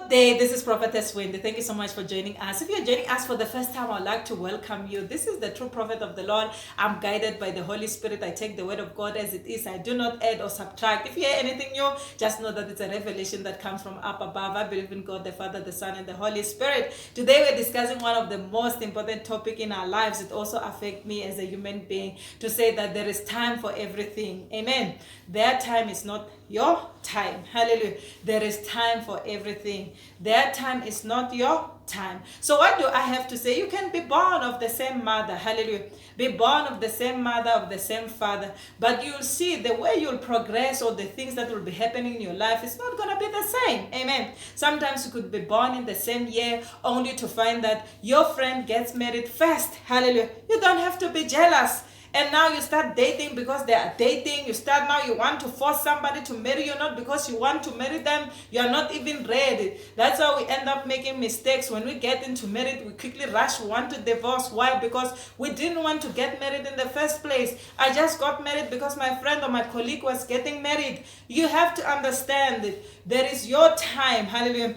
Good day, this is Prophetess Wendy. Thank you so much for joining us. If you're joining us for the first time, I'd like to welcome you. This is the true prophet of the Lord. I'm guided by the Holy Spirit. I take the word of God as it is. I do not add or subtract. If you hear anything new, just know that it's a revelation that comes from up above. I believe in God, the Father, the Son, and the Holy Spirit. Today, we're discussing one of the most important topics in our lives. It also affects me as a human being, to say that there is time for everything. Amen. Their time is not your time. Hallelujah. There is time for everything. Their time is not your time. So what do I have to say? You can be born of the same mother. Hallelujah. Be born of the same mother, of the same father. But you'll see the way you'll progress, or the things that will be happening in your life, it's not going to be the same. Amen. Sometimes you could be born in the same year, only to find that your friend gets married first. Hallelujah. You don't have to be jealous. And now you start dating because they are dating. You want to force somebody to marry you, not because you want to marry them. You are not even ready. That's how we end up making mistakes. When we get into marriage, we quickly rush. We want to divorce. Why? Because we didn't want to get married in the first place. I just got married because my friend or my colleague was getting married. You have to understand that there is your time. Hallelujah.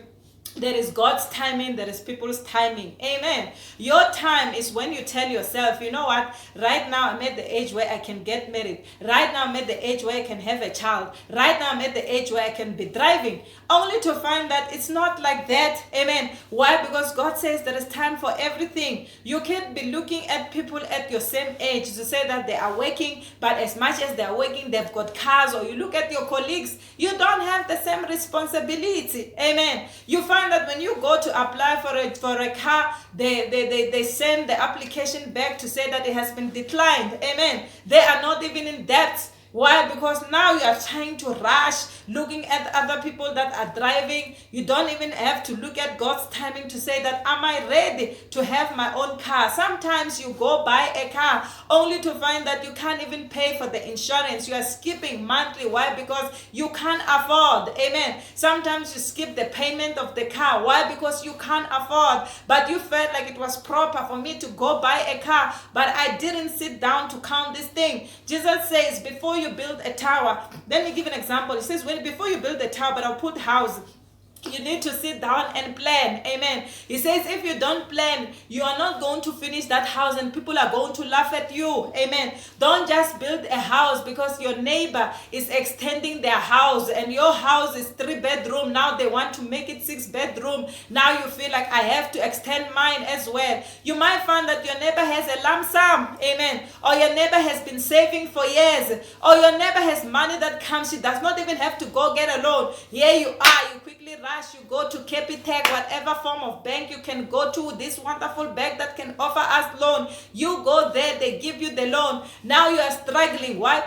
There is God's timing, there is people's timing. Amen. Your time is when you tell yourself, you know what, right now I'm at the age where I can get married. Right now I'm at the age where I can have a child. Right now I'm at the age where I can be driving. Only to find that it's not like that. Amen. Why? Because God says there is time for everything. You can't be looking at people at your same age to say that they are working, but as much as they are working, they've got cars. Or you look at your colleagues, you don't have the same responsibility. Amen. You find that when you go to apply for a car, they send the application back to say that it has been declined. Amen. They are not even in debt. Why? Because now you are trying to rush, looking at other people that are driving. You don't even have to look at God's timing to say that, am I ready to have my own car? Sometimes you go buy a car only to find that you can't even pay for the insurance. You are skipping monthly. Why? Because you can't afford. Amen. Sometimes you skip the payment of the car. Why? Because you can't afford. But you felt like it was proper for me to go buy a car, but I didn't sit down to count this thing. Jesus says, before you build a tower, let me give an example. He says, before you build a tower, but I'll put house, you need to sit down and plan. Amen. He says, if you don't plan, you are not going to finish that house, and people are going to laugh at you. Amen. Don't just build a house because your neighbor is extending their house and your house is 3-bedroom. Now they want to make it 6-bedroom. Now you feel like I have to extend mine as well. You might find that your neighbor has a lump sum. Amen. Or your neighbor has been saving for years. Or your neighbor has money that comes. She does not even have to go get a loan. Here you are. You quickly rush. You go to Capitec, whatever form of bank you can go to, this wonderful bank that can offer us loan. You go there, they give you the loan. Now you are struggling. Why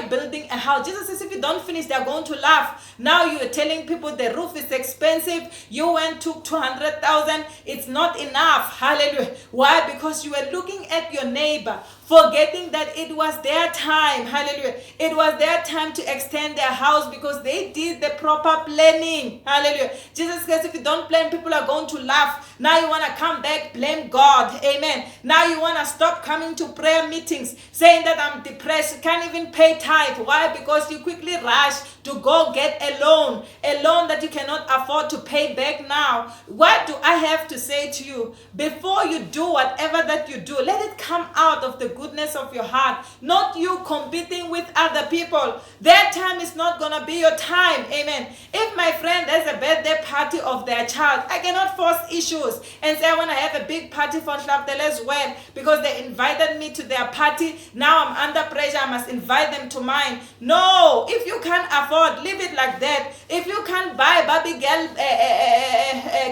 building a house? Jesus says, if you don't finish, they're going to laugh. Now you are telling people the roof is expensive. You went to 200,000. It's not enough. Hallelujah. Why? Because you are looking at your neighbor, forgetting that it was their time. Hallelujah. It was their time to extend their house because they did the proper planning. Hallelujah. Jesus says, if you don't plan, people are going to laugh. Now you want to come back, blame God. Amen. Now you want to stop coming to prayer meetings, saying that I'm depressed. You can't even pay tithe. Why? Because you quickly rush to go get a loan that you cannot afford to pay back now. What do I have to say to you? Before you do whatever that you do, let it come out of the goodness of your heart, not you competing with other people. Their time is not going to be your time. Amen. If my friend has a birthday party of their child, I cannot force issues and say I want to have a big party for Shlaftel as well because they invited me to their party. Now I'm under pressure. I must invite them to mine. No, if you can't afford, leave it like that. If you can't buy Barbie girl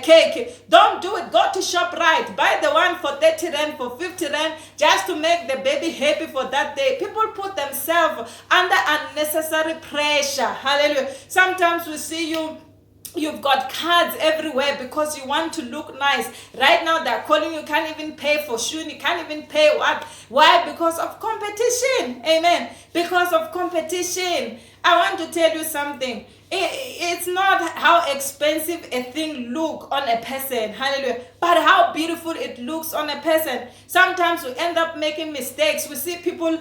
cake, don't do it. Go to ShopRite. Buy the one for 30 rand, for 50 rand, just to make the baby happy for that day. People put themselves under unnecessary pressure. Hallelujah. Sometimes we see you've got cards everywhere because you want to look nice. Right now they're calling you can't even pay for shoes. You can't even pay what? Why? Because of competition. Amen. Because of competition. I want to tell you something. It's not how expensive a thing look on a person, hallelujah, but how beautiful it looks on a person. Sometimes we end up making mistakes. We see people,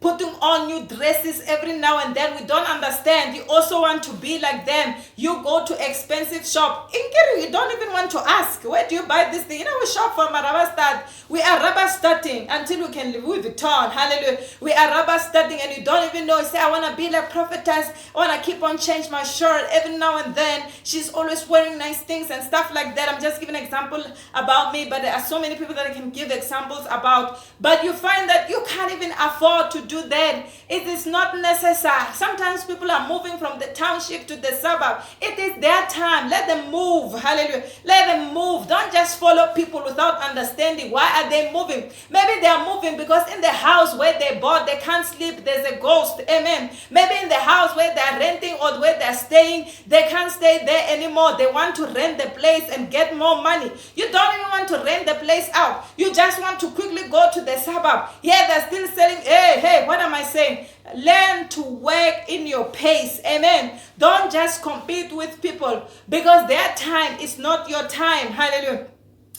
putting on new dresses every now and then. We don't understand. You also want to be like them. You go to expensive shop. In Kiri, you don't even want to ask, where do you buy this thing? We shop from a rubber stud. We are rubber studding until we can live with Vuitton. Hallelujah. We are rubber studding and you don't even know. You say, I want to be like prophetess. I want to keep on change my shirt every now and then. She's always wearing nice things and stuff like that. I'm just giving an example about me, but there are so many people that I can give examples about. But you find that you can't even afford to do that. It is not necessary. Sometimes people are moving from the township to the suburb. It is their time. Let them move. Hallelujah. Let them move. Don't just follow people without understanding. Why are they moving? Maybe they are moving because in the house where they bought, they can't sleep. There's a ghost. Amen. Maybe in the house where they're renting or where they're staying, they can't stay there anymore. They want to rent the place and get more money. You don't even want to rent the place out. You just want to quickly go to the suburb. Yeah, they're still selling. Hey, what am I saying? Learn to work in your pace. Amen. Don't just compete with people because their time is not your time. Hallelujah.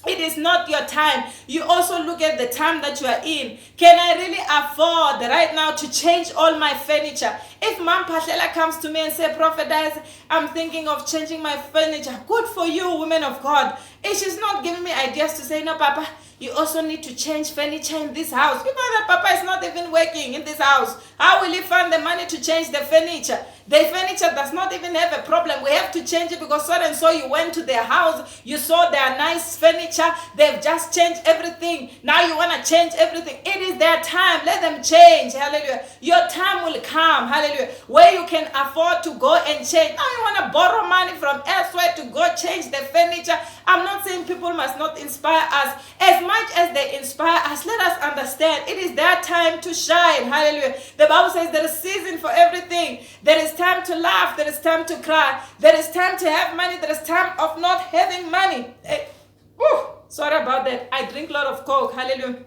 It is not your time. You also look at the time that you are in. Can I really afford right now to change all my furniture? If Mom Pashela comes to me and say, Prophetess, I'm thinking of changing my furniture. Good for you, women of God. And she's not giving me ideas to say, no, Papa, you also need to change furniture in this house. Because that Papa is not even working in this house. How will he find the money to change the furniture? The furniture does not even have a problem. We have to change it because so and so you went to their house, you saw their nice furniture, they've just changed everything. Now you want to change everything. It is their time. Let them change. Hallelujah. Your time will come. Hallelujah. Where you can afford to go and change. Now you want to borrow money from elsewhere to go change the furniture. I'm not saying people must not inspire us. As much as they inspire us, let us understand it is their time to shine. Hallelujah. The Bible says there is season for everything. There is time to laugh. There is time to cry. There is time to have money. There is time of not having money. Sorry about that. I drink a lot of Coke. Hallelujah.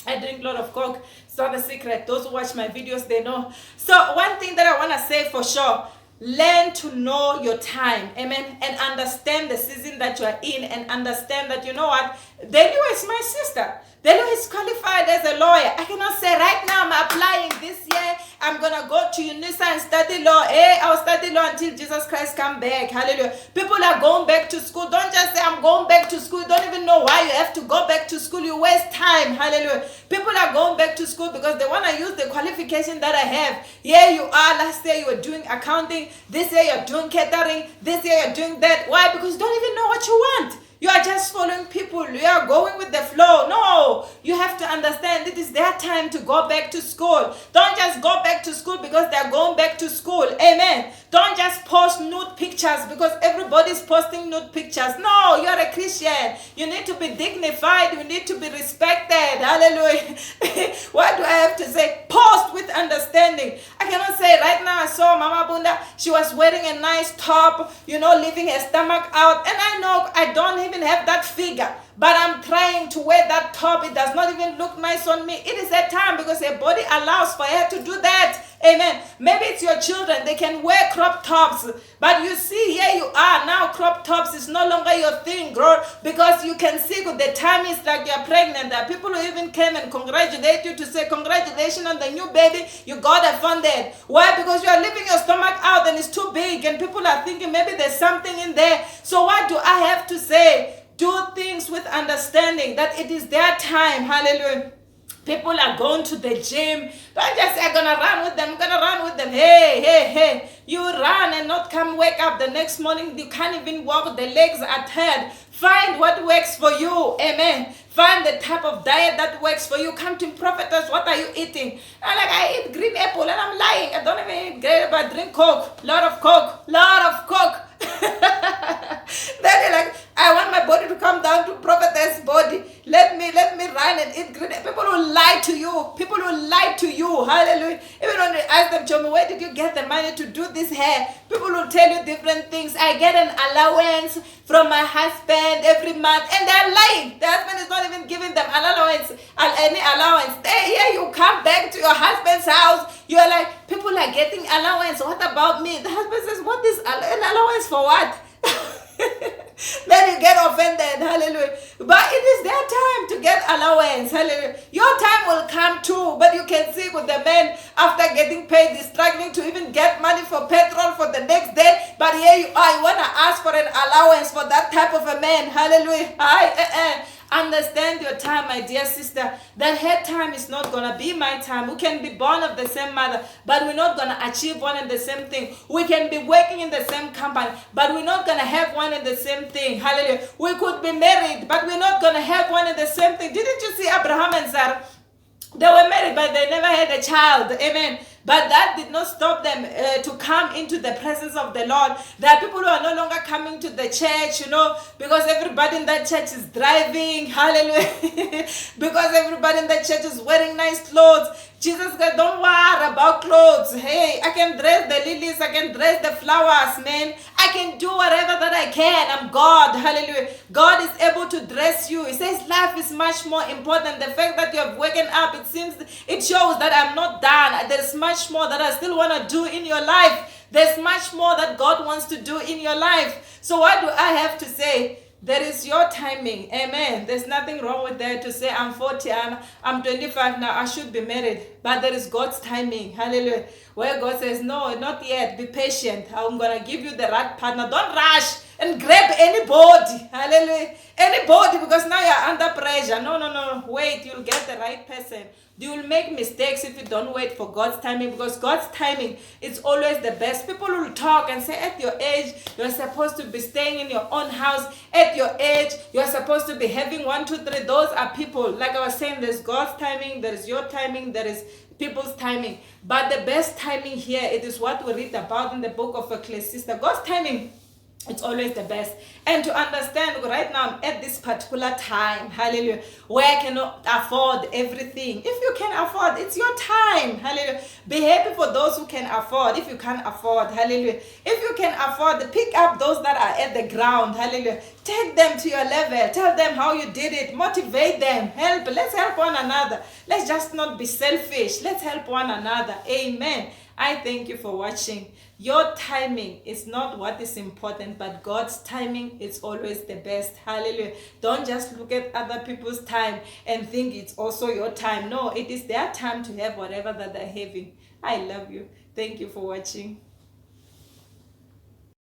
I drink a lot of Coke. It's not a secret. Those who watch my videos, they know. So one thing that I want to say for sure, learn to know your time. Amen. And understand the season that you are in and understand that, you know what? Delu is my sister. Delu is qualified as a lawyer. I cannot say right now I'm applying this year. I'm going to go to UNISA and study law. I'll study law until Jesus Christ come back. Hallelujah. People are going back to school. Don't just say I'm going back to school. You don't even know why you have to go back to school. You waste time. Hallelujah. People are going back to school because they want to use the qualification that I have. Here you are. Last year you were doing accounting. This year you're doing catering. This year you're doing that. Why? Because you don't even know what you want. You are just following people. You are going with the flow. No, you have to understand it is their time to go back to school. Don't just go back to school because they're going back to school. Amen. Don't just post nude pictures because everybody's posting nude pictures. No, you're a Christian. You need to be dignified. You need to be respected. Hallelujah. What do I have to say? Post with understanding. I cannot say right now I saw Mama Bunda. She was wearing a nice top, leaving her stomach out. And I know I don't even have that figure, but I'm trying to wear that top. It does not even look nice on me. It is a time because her body allows for her to do that. Amen. Maybe it's your children. They can wear crop tops. But you see, here you are. Now crop tops is no longer your thing, girl. Because you can see good the time is like you're pregnant. There are people who even came and congratulate you to say, congratulations on the new baby. You got it funded. Why? Because you are leaving your stomach out and it's too big. And people are thinking maybe there's something in there. So what do I have to say? Do things with understanding that it is their time. Hallelujah. People are going to the gym. Don't just say, I'm going to run with them. I'm going to run with them. Hey. You run and not come wake up the next morning. You can't even walk. The legs are tired. Find what works for you. Amen. Find the type of diet that works for you. Come to Prophetess. What are you eating? I'm like, I eat green apple and I'm lying. I don't even eat grape, but I drink Coke. Lot of Coke. Then you're like, I want my body to come down to Prophetess body. Let me run and eat green. People will lie to you. Hallelujah. Even when you ask them, Chomi, where did you get the money to do this hair? People will tell you different things. I get an allowance from my husband every month. And they're lying. The husband is not even giving them any allowance. Here you come back to your husband's house. You're like, people are getting allowance. What about me? The husband says, what is an allowance for what? Then then you get offended. Hallelujah. But it is their time to get allowance. Hallelujah. Your time will come too, but you can see with the men after getting paid, is struggling to even get money for petrol for the next day. But here you are, you want to ask for an allowance for that type of a man. Hallelujah. Understand your time, my dear sister, that her time is not going to be my time. We can be born of the same mother, but we're not going to achieve one and the same thing. We can be working in the same company, but we're not going to have one and the same thing. Hallelujah. We could be married, but we're not going to have one and the same thing. Didn't you see Abraham and Sarah? They were married, but they never had a child. Amen. But that did not stop them to come into the presence of the Lord. There are people who are no longer coming to the church, because everybody in that church is driving. Hallelujah. Because everybody in that church is wearing nice clothes. Jesus said, don't worry about clothes. Hey, I can dress the lilies. I can dress the flowers, man. I can do whatever that I can. I'm God. Hallelujah. God is able to dress you. He says life is much more important. The fact that you have woken up, it shows that I'm not done. There's much more that I still want to do in your life. There's much more that God wants to do in your life. So what do I have to say? There is your timing. Amen. There's nothing wrong with that to say I'm 40, I'm 25 now, I should be married. But there is God's timing. Hallelujah. Where God says, no, not yet. Be patient. I'm going to give you the right partner. Don't rush and grab anybody. Hallelujah. Anybody, because now you're under pressure. No. Wait, you'll get the right person. You will make mistakes if you don't wait for God's timing, because God's timing is always the best. People will talk and say, at your age, you're supposed to be staying in your own house. At your age, you're supposed to be having 1, 2, 3. Those are people. Like I was saying, there's God's timing, there is your timing, there is people's timing. But the best timing here, it is what we read about in the book of Ecclesiastes. God's timing, it's always the best. And to understand, right now I'm at this particular time, hallelujah, where I cannot afford everything. If you can afford, it's your time, hallelujah. Be happy for those who can afford. If you can't afford, hallelujah. If you can afford, pick up those that are at the ground, hallelujah. Take them to your level. Tell them how you did it. Motivate them. Help. Let's help one another. Let's just not be selfish. Let's help one another. Amen. I thank you for watching. Your timing is not what is important, but God's timing is always the best. Hallelujah. Don't just look at other people's time and think it's also your time. No, it is their time to have whatever that they're having. I love you. Thank you for watching.